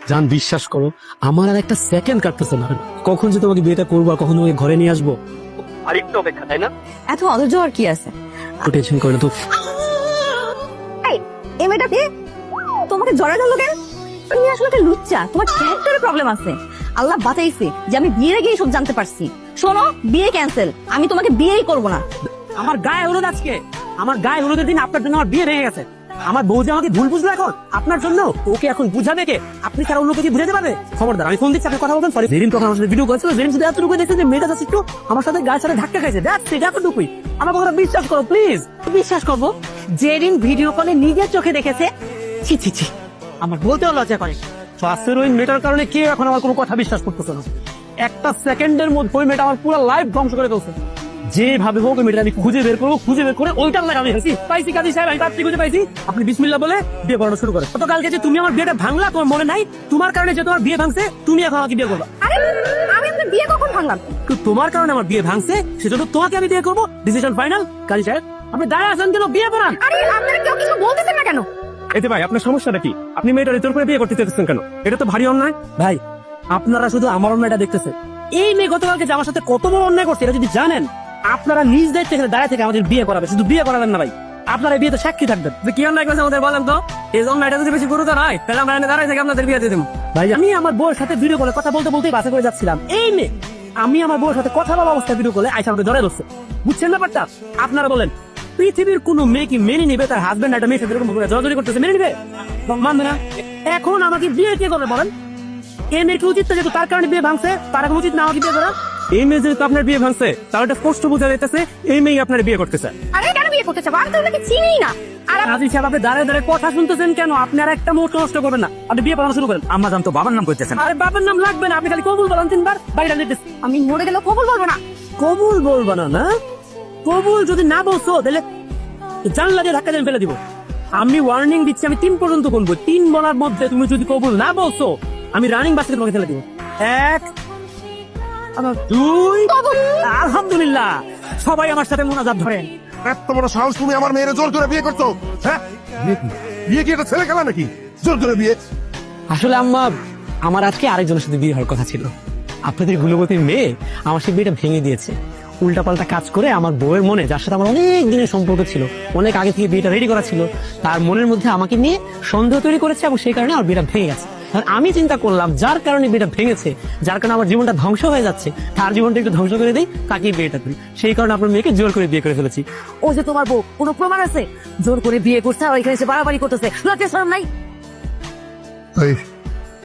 জান বিশ্বাস করো, আমার আর একটা সেকেন্ড কাটতেছে না। কখন যে তোমাকে বিয়েটা করবো আর কখন তোমাকে ঘরে নিয়ে আসবো, আর একটু অপেক্ষা, তাই না? এত অধৈর্য আর কি আছে? টেনশন করে না তো। এই মেয়েটা কে? তোমাকে জড়া ধরলো কেন? তুমি আসলে একটা লুচ্চা, তোমার ক্যারেক্টারে প্রবলেম আছে। আল্লাহ বাঁচাইছে যে আমি বিয়ের গিয়ে সব জানতে পারছি। শোনো, বিয়ে ক্যান্সেল, আমি তোমাকে বিয়েই করবো না। আমার গায়ে হলুদ আজকে, আমার গায়ে হলুদের দিন আপনার জন্য আমার বিয়ে ভেঙে গেছে। আমার বউ যে আমাকে ভুল বুঝলো এখন আপনার জন্য, ওকে এখন বুঝাবে কে? আপনি তার অন্য কিছু বুঝাতে পারবে? খবরদার, আমি ফোন দিচ্ছি, আপনি কথা বলবেন। সরি, জেরিন তখন আমার সাথে ভিডিও করেছিল, জেরিন শুধু এতটুকু দেখছে যে মেয়েটা যাচ্ছে একটু আমার সাথে গায়ের সাথে ধাক্কা খাইছে, দ্যাটস ইট, এতটুকুই। আমার কথা বিশ্বাস করো প্লিজ। বিশ্বাস করবো? জেরিন ভিডিও কলে নিজের চোখে দেখেছে? ছি ছি ছি, আমার বলতেও লজ্জা করে। স্বাস্থ্যের ওই মেয়েটার কারণে কেউ এখন আমার কোনো কথা বিশ্বাস করতেছে না। একটা সেকেন্ডের মধ্যে ওই মেয়েটা আমার পুরো লাইফ ধ্বংস করে ফেলছে। যেভাবে হোক ওই মেয়েটা আমি খুঁজে বের করবো, খুঁজে বের করে ওইটার লাগে আমি পাইছি। কাজী সাহেব, আমি পাত্রী খুঁজে পাইছি। আপনি বিসমিল্লাহ বলে বিয়ে করানো শুরু করে। গতকালকে যে তুমি আমার বিয়েটা ভাঙলা, তোমার মনে নাই? তোমার কারণে যে তোমার বিয়ে ভাঙছে, তুমি এখন আমাকে বিয়ে করবা। আরে আমি আপনার বিয়ে কখন ভাঙলাম? তো তোমার কারণে আমার বিয়ে ভাঙছে, সেজন্য তোমাকে আমি বিয়ে করবো। Decision final. কাজী সাহেব, আপনি দাঁড়ায় আছেন কেন? বিয়ে করান। আরে আপনারা কেউ কিছু বলতেছেন না কেন? এতে ভাই আপনার সমস্যাটা কি? আপনি মেয়েটার তোর করে বিয়ে করতে চাইছেন কেন? এটা তো ভারী অন্যায়। ভাই, আপনারা শুধু আমার অন্যায়টা দেখতেছেন। এই মেয়ে গতকালকে যে আমার সাথে কত বড় অন্যায় করছে, এটা যদি জানেন, আপনারা নিজ দায়িত্বে এখানে দাঁড়ায় থেকে আমাদের বিয়ে করাবে। শুধু বিয়ে করাবেন না ভাই, আপনারা এই বিয়েতে সাক্ষী থাকবেন। যে কি অন্যায় করেছে আমাদের বলেন তো? এই অন্যায়টা যদি বেশি গুরুতর হয়, তাহলে আমরা এখানে দাঁড়ায় থেকে আপনাদের বিয়ে দিয়ে দেবো। ভাই, আমি আমার বউয়ের সাথে ভিডিও কলে কথা বলতে বলতেই বাসে করে যাচ্ছিলাম। এই মেয়ে আমি আমার বউয়ের সাথে কথা বলা অবস্থায় ভিডিও কলে আইসা আমাকে ধরে ধরছে। বুঝছেন ব্যাপারটা? আপনারা বলেন, পৃথিবীর কোন মেয়ে কি মেনে নিবে তার হাজবেন্ড একটা মেয়ের সাথে এরকম জড়াজড়ি করতেছে? মেনে নিবে? মানবে না। এখন আমাকে বিয়ে কে করবে বলেন? এই মেয়েকে উচিত তো, যেহেতু তার কারণে বিয়ে ভাঙছে, তার এখন উচিত না আমাকে বিয়ে করা? এই মেয়ে যেহেতু আপনার বিয়ে ভাঙছে, তার একটা স্পষ্ট বোঝা যাইতেছে এই মেয়ে আপনার বিয়ে করতেছে। আরে কেন বিয়ে করতে চাবো? আমি তো ওনাকে চিনি না। আর কাজী সাহেব, আপনি দাঁড়ায় দাঁড়ায় কথা শুনতেছেন কেন? আপনি আর একটা মুহূর্ত নষ্ট করবেন না, আপনি বিয়ে পড়ানো শুরু করেন। আম্মা জান তো বাবার নাম কইতেছেন। আরে বাবার নাম লাগবে না, আপনি খালি কবুল বলেন 3 বার, বাইরে যেতেছে। আমি মরে গেলেও কবুল বলবো না। কবুল বলবো না? না, কবুল যদি না বলছো তাহলে জানলা দিয়ে ধাক্কা দিয়ে ফেলে দিব। আমি ওয়ার্নিং দিচ্ছি, আমি 3 পর্যন্ত বলবো। 3 বলার মধ্যে তুমি যদি কবুল না বলছো, আমি রানিং বাসে তোমাকে ফেলে দিব। 1, 2, আলহামদুলিল্লাহ, সবাই আমার সাথে মোনাজাত ধরেন। এত বড় সাহস, তুমি আমার মেয়ের জোর করে বিয়ে করছো? হ্যাঁ, বিয়ে কি এটা ছেলে খেলা নাকি? জোর করে বিয়ে? আসলে আম্মা, আমার আজকে আরেকজনের সাথে বিয়ে হওয়ার কথা ছিল। আপনাদের গুণবতীর মেয়ে আমার সেই বিয়েটা ভেঙে দিয়েছে। উল্টাপাল্টা কাজ করে আমার বউয়ের মনে, যার সাথে আমার অনেক দিনের সম্পর্ক ছিল, অনেক আগে থেকে বিয়েটা রেডি করা ছিল, তার মনের মধ্যে আমাকে নিয়ে সন্দেহ তৈরি করেছে এবং সেই কারণে আমার বিয়েটা ভেঙে গেছে। আমি চিন্তা করলাম, যার কারণে বিয়েটা ভেঙেছে, যার কারণে আমার জীবনটা ধ্বংস হয়ে যাচ্ছে, তার জীবনটা একটু ধ্বংস করে দিই, তাকেই বিয়েটা করি। সেই কারণে আপনার মেয়েকে জোর করে বিয়ে করে ফেলেছি। ও যে তোমার বউ, কোনো প্রমাণ আছে? জোর করে বিয়ে করছে আর এখানে এসে বাড়াবাড়ি করতেছে, লজ্জা শরম নাই? এই